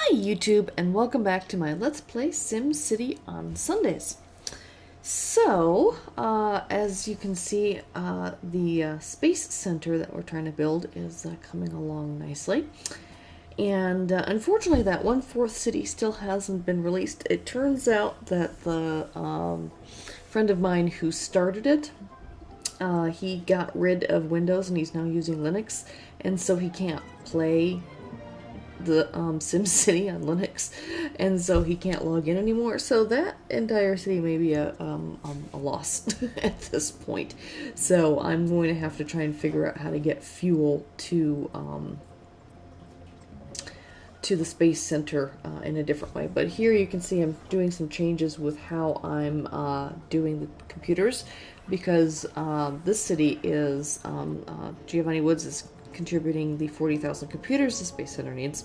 Hi YouTube, and welcome back to my Let's Play SimCity on Sundays. So, as you can see, the Space Center that we're trying to build is coming along nicely. And unfortunately, that 1/4 city still hasn't been released. It turns out that the friend of mine who started it, he got rid of Windows and he's now using Linux, and so he can't play the SimCity on Linux, and so he can't log in anymore. So that entire city may be a loss at this point. So I'm going to have to try and figure out how to get fuel to the Space Center in a different way. But here you can see I'm doing some changes with how I'm doing the computers, because this city is Giovanni Woods is contributing the 40,000 computers the Space Center needs.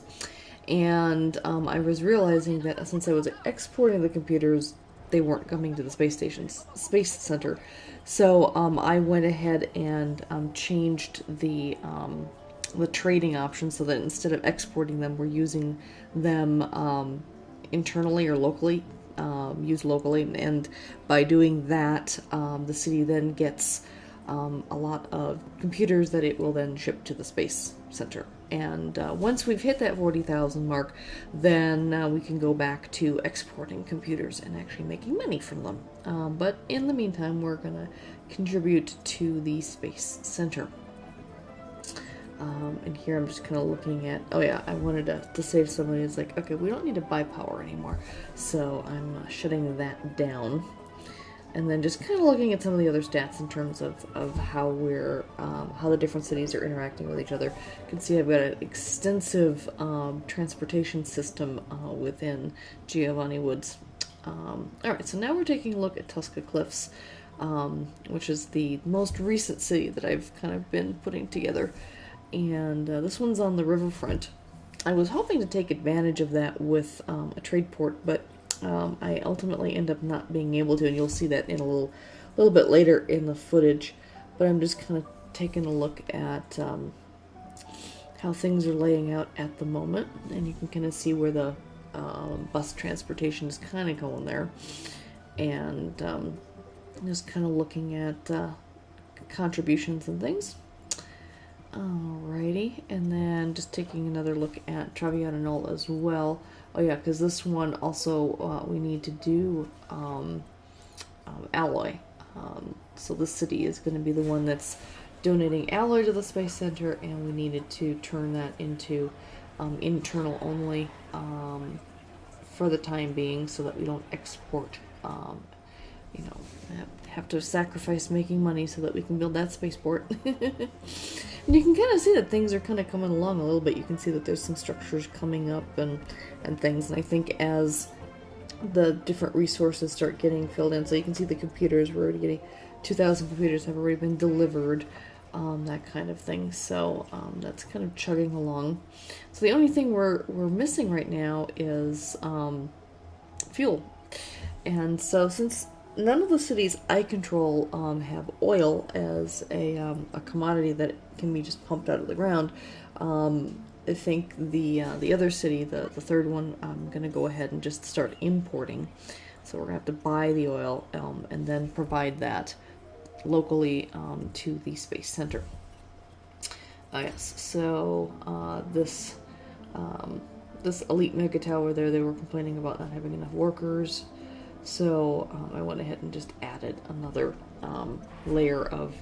And I was realizing that since I was exporting the computers, they weren't coming to the Space Center. So I went ahead and changed the trading option so that instead of exporting them, we're using them internally or locally, used locally. And by doing that, the city then gets a lot of computers that it will then ship to the Space Center. And once we've hit that 40,000 mark, then we can go back to exporting computers and actually making money from them. But in the meantime, we're going to contribute to the Space Center. And here I'm just kind of looking at, oh yeah, I wanted to save somebody. It's like, okay, we don't need to buy power anymore. So I'm shutting that down. And then just kind of looking at some of the other stats in terms of how we're, how the different cities are interacting with each other. You can see I've got an extensive transportation system within Giovanni Woods. Alright, so now we're taking a look at Tusca Cliffs, which is the most recent city that I've kind of been putting together. And this one's on the riverfront. I was hoping to take advantage of that with a trade port, but I ultimately end up not being able to, and you'll see that in a little bit later in the footage. But I'm just kind of taking a look at how things are laying out at the moment, and you can kind of see where the bus transportation is kind of going there, and just kind of looking at contributions and things. Alrighty, and then just taking another look at Traviata Knoll as well. Oh yeah, because this one also we need to do alloy. So this city is going to be the one that's donating alloy to the Space Center, and we needed to turn that into internal only for the time being, so that we don't export. You know, have to sacrifice making money so that we can build that spaceport. And you can kind of see that things are kind of coming along a little bit. You can see that there's some structures coming up and things. And I think as the different resources start getting filled in, so you can see the computers, we're already getting 2,000 computers have already been delivered, that kind of thing. So that's kind of chugging along. So the only thing we're missing right now is fuel. And so since none of the cities I control have oil as a commodity that can be just pumped out of the ground, I think the other city, the third one, I'm going to go ahead and just start importing. So we're going to have to buy the oil and then provide that locally to the Space Center. Yes, so this elite mega tower there, they were complaining about not having enough workers. So I went ahead and just added another layer of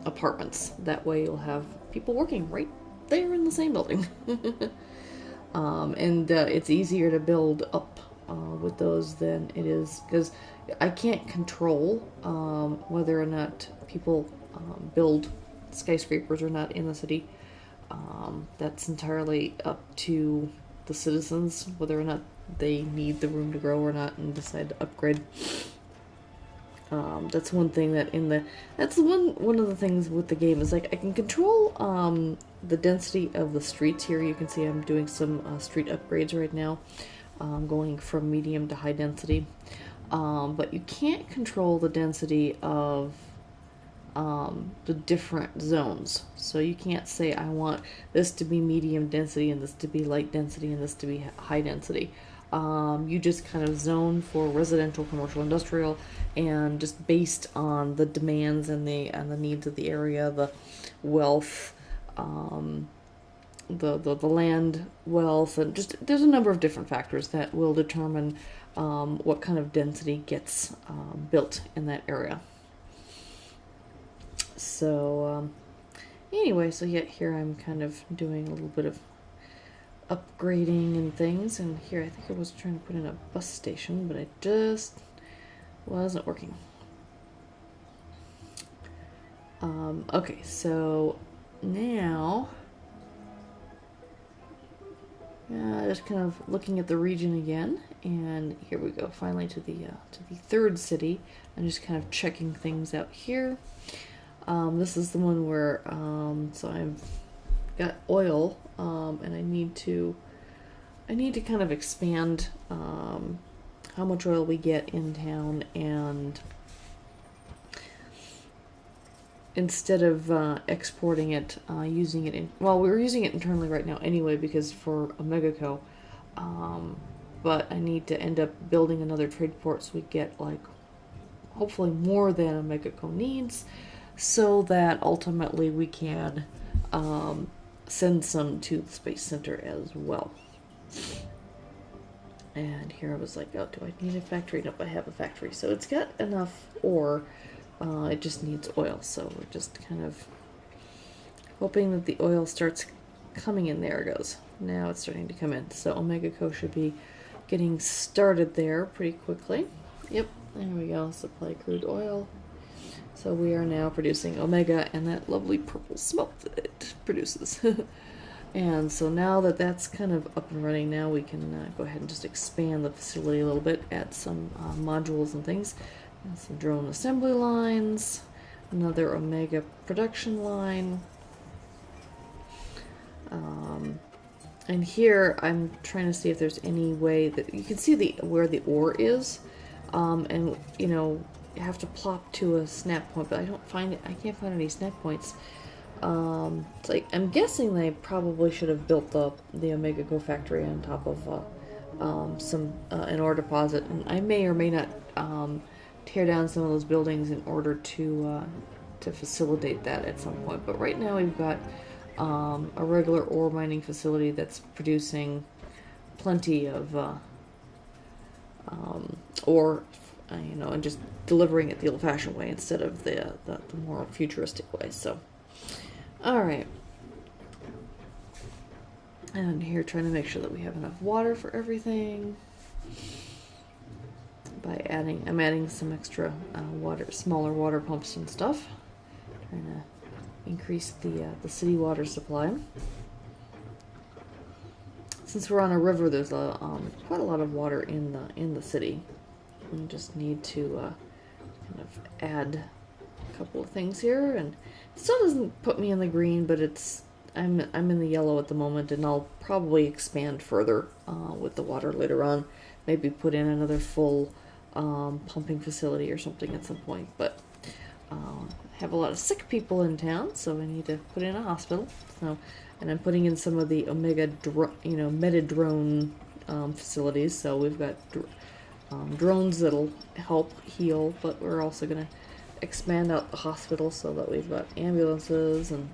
apartments. That way you'll have people working right there in the same building. And it's easier to build up with those than it is, because I can't control whether or not people build skyscrapers or not in the city. That's entirely up to the citizens, whether or not they need the room to grow or not and decide to upgrade. That's one thing that that's one of the things with the game is, like, I can control the density of the streets. Here you can see I'm doing some street upgrades right now, going from medium to high density, but you can't control the density of the different zones. So you can't say I want this to be medium density and this to be light density and this to be high density. You just kind of zone for residential, commercial, industrial, and just based on the demands and the needs of the area, the wealth, the land wealth, and just there's a number of different factors that will determine what kind of density gets built in that area. So anyway, so yeah, here I'm kind of doing a little bit of upgrading and things, and here I think I was trying to put in a bus station, but it just wasn't working. Okay, so now just kind of looking at the region again, and here we go, finally to the third city. I'm just kind of checking things out here. This is the one where so I've got oil, and I need to kind of expand how much oil we get in town, and instead of exporting it, using it in, well, we're using it internally right now anyway because for OmegaCo, but I need to end up building another trade port so we get like hopefully more than OmegaCo needs, so that ultimately we can send some to the Space Center as well. And here I was like, oh, do I need a factory? Nope, I have a factory. So it's got enough ore, it just needs oil. So we're just kind of hoping that the oil starts coming in. There it goes. Now it's starting to come in. So OmegaCo should be getting started there pretty quickly. Yep, there we go. Supply crude oil. So we are now producing Omega and that lovely purple smoke that it produces. And so now that that's kind of up and running, now we can go ahead and just expand the facility a little bit, add some modules and things, and some drone assembly lines, another Omega production line. And here I'm trying to see if there's any way that you can see where the ore is, and you know, you have to plop to a snap point, but I can't find any snap points. It's like, I'm guessing they probably should have built the OmegaCo factory on top of an ore deposit, and I may or may not tear down some of those buildings in order to facilitate that at some point. But right now we've got a regular ore mining facility that's producing plenty of ore, you know, and just delivering it the old-fashioned way instead of the more futuristic way. So, all right. And here, trying to make sure that we have enough water for everything by I'm adding some extra smaller water pumps and stuff, trying to increase the city water supply. Since we're on a river, there's quite a lot of water in the city. We just need to kind of add a couple of things here, and it still doesn't put me in the green, but I'm in the yellow at the moment, and I'll probably expand further with the water later on. Maybe put in another full pumping facility or something at some point. But I have a lot of sick people in town, so I need to put in a hospital. So, and I'm putting in some of the Omega, Meta-drone facilities. So we've got drones that'll help heal, but we're also going to expand out the hospital so that we've got ambulances and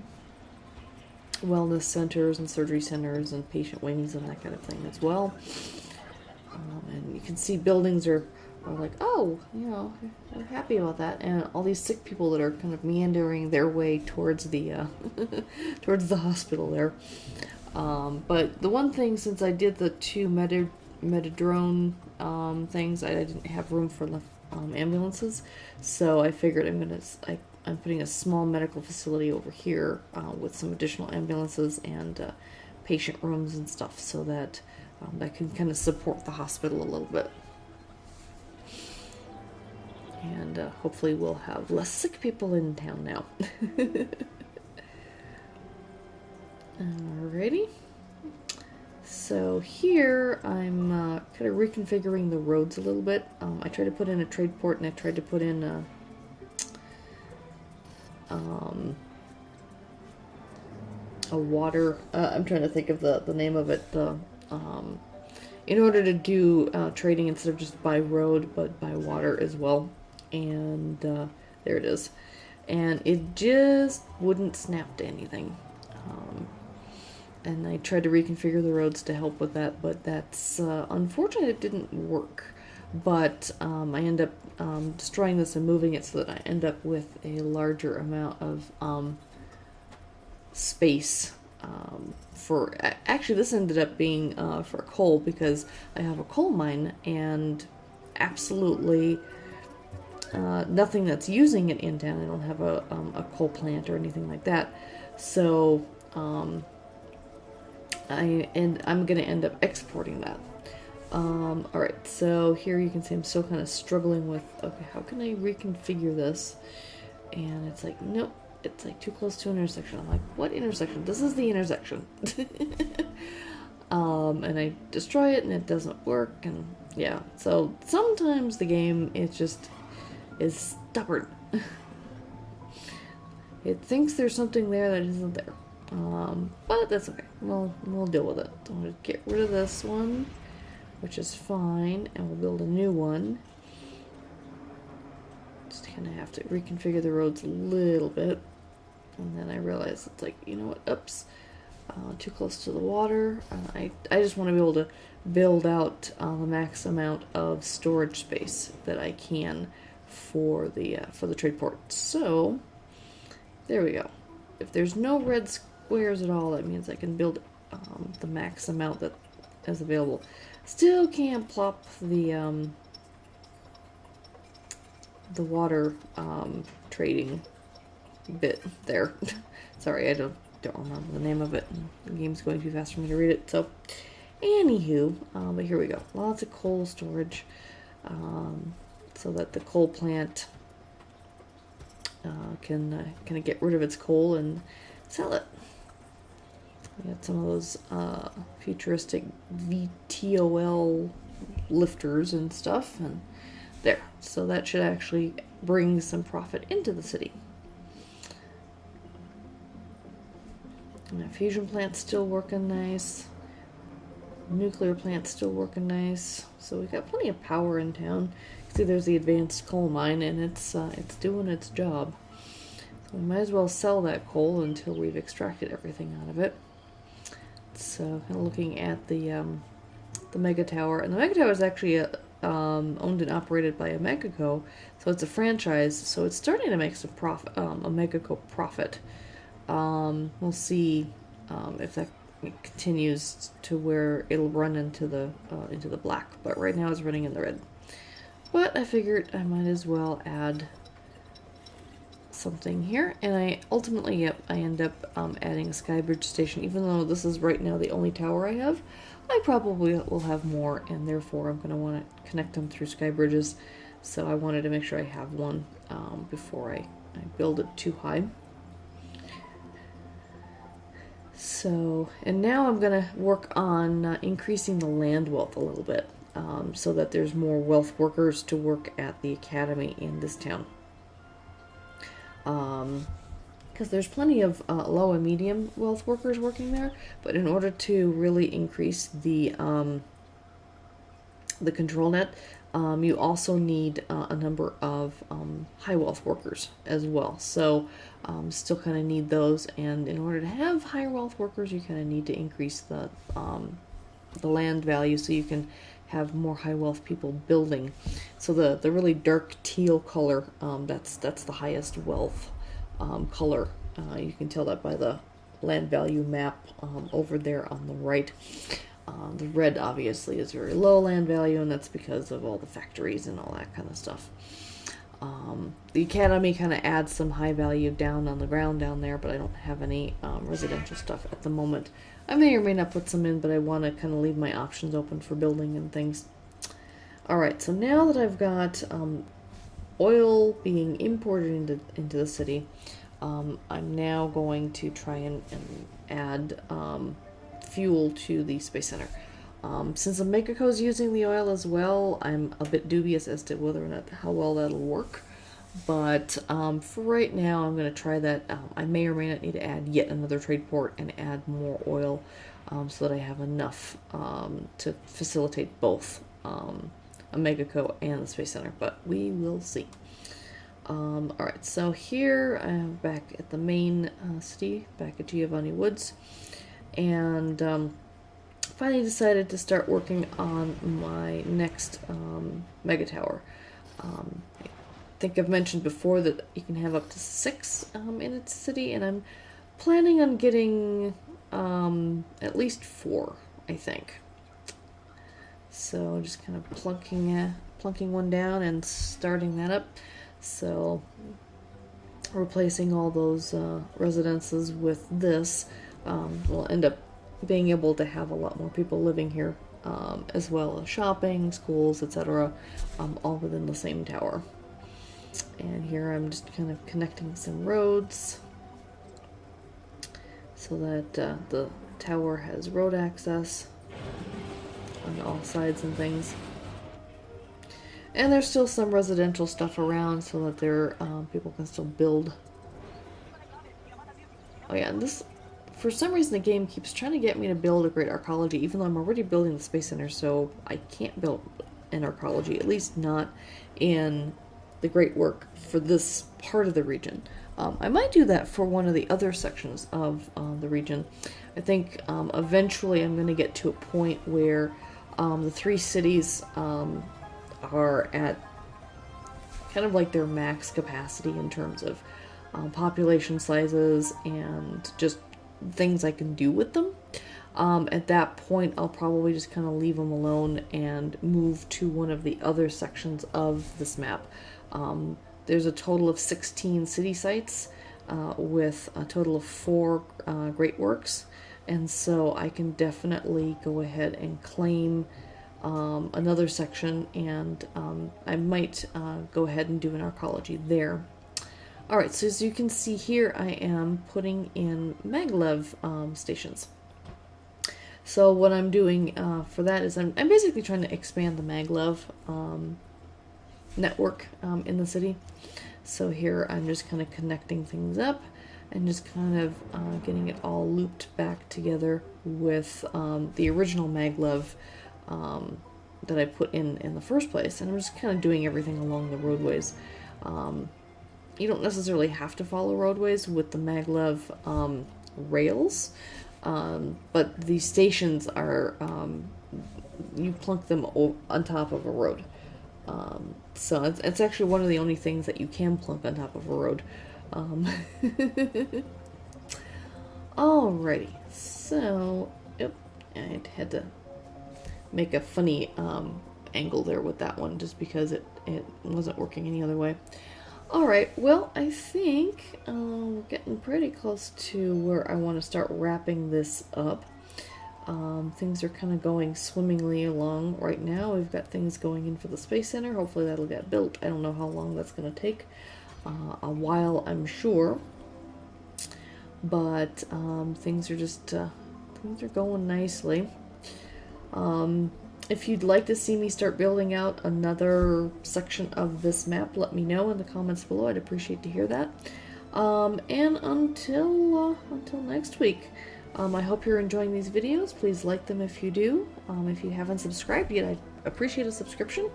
wellness centers and surgery centers and patient wings and that kind of thing as well. And you can see buildings are like, oh, you know, we're happy about that, and all these sick people that are kind of meandering their way towards the towards the hospital there. But the one thing, since I did the two Meta-drone things, I didn't have room for enough ambulances, so I figured I'm putting a small medical facility over here with some additional ambulances and patient rooms and stuff, so that that can kind of support the hospital a little bit. And hopefully we'll have less sick people in town now. Alrighty. So here I'm kind of reconfiguring the roads a little bit. I tried to put in a trade port, and I tried to put in a water, I'm trying to think of the name of it, in order to do trading instead of just by road, but by water as well. And there it is. And it just wouldn't snap to anything. And I tried to reconfigure the roads to help with that, but that's unfortunate it didn't work. But I end up destroying this and moving it so that I end up with a larger amount of space for... Actually, this ended up being for coal, because I have a coal mine and absolutely nothing that's using it in town. I don't have a coal plant or anything like that. So I'm going to end up exporting that. Alright, so here you can see I'm still kind of struggling with, okay, how can I reconfigure this? And it's like, nope, it's like too close to an intersection. I'm like, what intersection? This is the intersection. And I destroy it and it doesn't work, and yeah, so sometimes the game, it just is stubborn. It thinks there's something there that isn't there. But that's okay. We'll deal with it. So I'm going to get rid of this one, which is fine, and we'll build a new one. Just kind of have to reconfigure the roads a little bit. And then I realized it's like, you know what, oops, too close to the water. I just want to be able to build out the max amount of storage space that I can for the trade port. So there we go. If there's no red squares at all, that means I can build the max amount that is available. Still can't plop the water trading bit there. Sorry, I don't remember the name of it. The game's going too fast for me to read it. So, anywho, but here we go. Lots of coal storage, so that the coal plant can kind of get rid of its coal and sell it. We got some of those futuristic VTOL lifters and stuff, and there. So that should actually bring some profit into the city. And that fusion plant's still working nice. Nuclear plant's still working nice. So we've got plenty of power in town. See, there's the advanced coal mine, and it's doing its job. So we might as well sell that coal until we've extracted everything out of it. So kind of looking at the Mega Tower, and the Mega Tower is actually owned and operated by a Megaco, so it's a franchise. So it's starting to make some profit, a Megaco profit. We'll see if that continues to where it'll run into the black, but right now it's running in the red. But I figured I might as well add something here, and I ultimately, yep, I end up adding a Skybridge station. Even though this is right now the only tower I have, I probably will have more, and therefore I'm going to want to connect them through Skybridges. So I wanted to make sure I have one before I build it too high. So, and now I'm going to work on increasing the land wealth a little bit, so that there's more wealth workers to work at the academy in this town. Because there's plenty of low and medium wealth workers working there, but in order to really increase the control net, you also need a number of high wealth workers as well. So still kind of need those, and in order to have higher wealth workers, you kind of need to increase the land value so you can have more high wealth people building. So the really dark teal color, that's the highest wealth color. You can tell that by the land value map over there on the right. The red obviously is very low land value, and that's because of all the factories and all that kind of stuff. The academy kind of adds some high value down on the ground down there, but I don't have any residential stuff at the moment. I may or may not put some in, but I want to kind of leave my options open for building and things. Alright, so now that I've got oil being imported into the city, I'm now going to try and add fuel to the Space Center. Since the Megaco is using the oil as well, I'm a bit dubious as to whether or not how well that'll work. But for right now, I'm going to try that. I may or may not need to add yet another trade port and add more oil so that I have enough to facilitate both a Megaco and the Space Center, but we will see. Alright, so here I'm back at the main city, back at Giovanni Woods, and finally decided to start working on my next Mega Tower. I think I've mentioned before that you can have up to 6 in its city, and I'm planning on getting at least 4, I think. So just kind of plunking one down and starting that up. So replacing all those residences with this will end up being able to have a lot more people living here, as well as shopping, schools, etc., all within the same tower. And here I'm just kind of connecting some roads so that the tower has road access on all sides and things. And there's still some residential stuff around so that there people can still build. Oh yeah, and this, for some reason the game keeps trying to get me to build a great arcology, even though I'm already building the Space Center, so I can't build an arcology, at least not in the great work for this part of the region. I might do that for one of the other sections of the region. I think eventually I'm going to get to a point where the 3 cities are at kind of like their max capacity in terms of population sizes and just things I can do with them. At that point, I'll probably just kind of leave them alone and move to one of the other sections of this map. There's a total of 16 city sites with a total of 4 great works, and so I can definitely go ahead and claim another section, and I might go ahead and do an arcology there. Alright, so as you can see here, I am putting in Maglev stations. So what I'm doing for that is I'm basically trying to expand the Maglev network in the city. So here I'm just kind of connecting things up and just kind of getting it all looped back together with the original Maglev that I put in the first place, and I'm just kind of doing everything along the roadways. You don't necessarily have to follow roadways with the Maglev rails, but the stations are, you plunk them on top of a road. So it's actually one of the only things that you can plunk on top of a road. Alrighty, so, yep, I had to make a funny angle there with that one just because it wasn't working any other way. Alright, well, I think we're getting pretty close to where I want to start wrapping this up. Things are kind of going swimmingly along right now. We've got things going in for the Space Center. Hopefully that'll get built. I don't know how long that's going to take. A while, I'm sure. But things are just things are going nicely. If you'd like to see me start building out another section of this map, let me know in the comments below. I'd appreciate to hear that. And until next week, I hope you're enjoying these videos. Please like them if you do. If you haven't subscribed yet, I'd appreciate a subscription.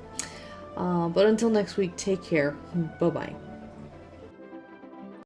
But until next week, take care. Bye-bye.